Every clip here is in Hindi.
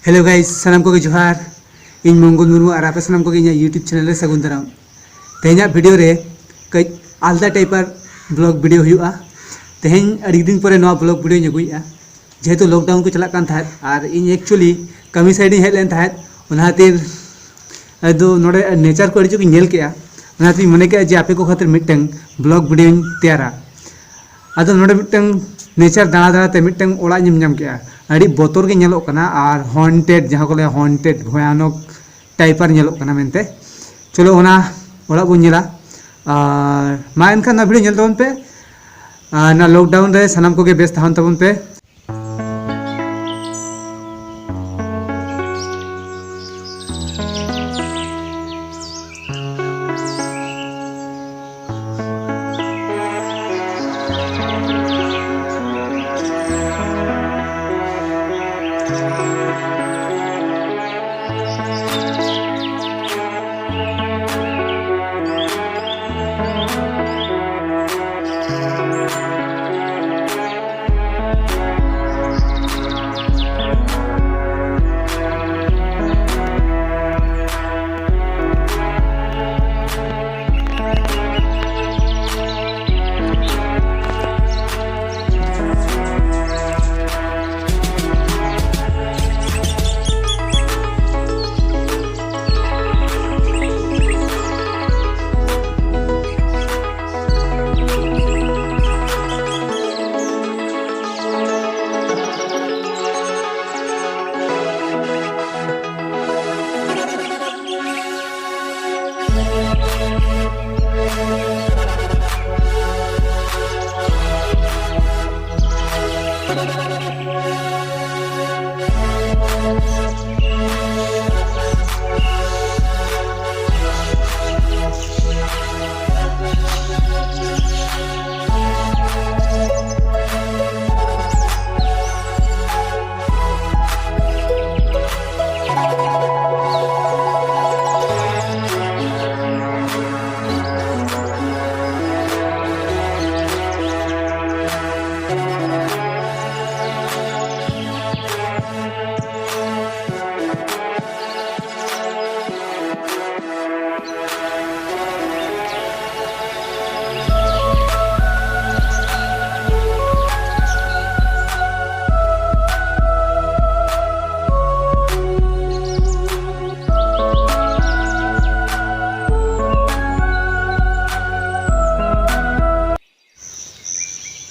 हेलो गाइस Sanamkoge johar इन मंगल मुर्मू और आपे Sanamkoge इन यूट्यूब चैनल Sagundaram तेहेंजा वीडियो रे कई आलदा टाइपर ब्लॉग वीडियो हुआ तेहें अड़ी दिन पर नवा ब्लॉग वीडियो अगुआ जेहेतु लॉकडाउन को चला और इन एक्चुअली कमी साइड हेज लेन खातिर अदो नोडे नेचर को अड़ी नेल के मने के जे आपे को खातिर मिटन ब्लॉग वीडियो तैयारा अदो नोडे मिटन नेचर दाड़ा दाड़ा ते मिटन ओड़ा नाम के अड़ी बतर के नेलोग कना और हॉन्टेड जहाँ को ले हॉन्टेड भयानक टाइपर नेलोग कना मेनते चलो ओना ओड़ा बन नेला मा एनखान ना वीडियो नेल तबन पे ना लॉकडाउन रे सानाम कोगे बेस तहन तबन पे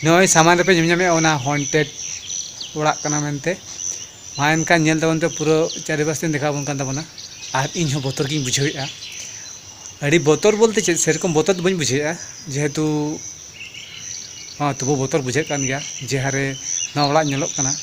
नई सामान पे झुमझामे हॉन्टेड ओड़ा कना मेनते मा एनखान नेल तबन पे पूरा चारिपास देखा बन कान तबना और इन बतर गिं बुझेआ अड़ी बतर बोलते चेक सेरकम बतर तो बन बुझेआ जेहेतु हाँ तबु बतर बुझे कान गया जेहारे ना ओड़ा नेलोग कना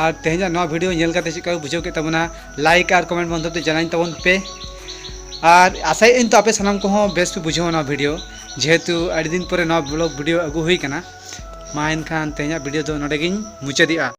और तेहेंजा नवा वीडियो नेल काते चिका बुझाव के तबना लाइक और कमेंट माध्यम ते जानाई तबन पे और आशा इन तो आपे सानाम को बेस पे बुझाव ना वीडियो जेहेतु अड़ी दिन पर नवा ब्लॉग वीडियो अगु हुई कना मा एनखान तेहेंजा वीडियो दो नोडे गिन मुचादिया।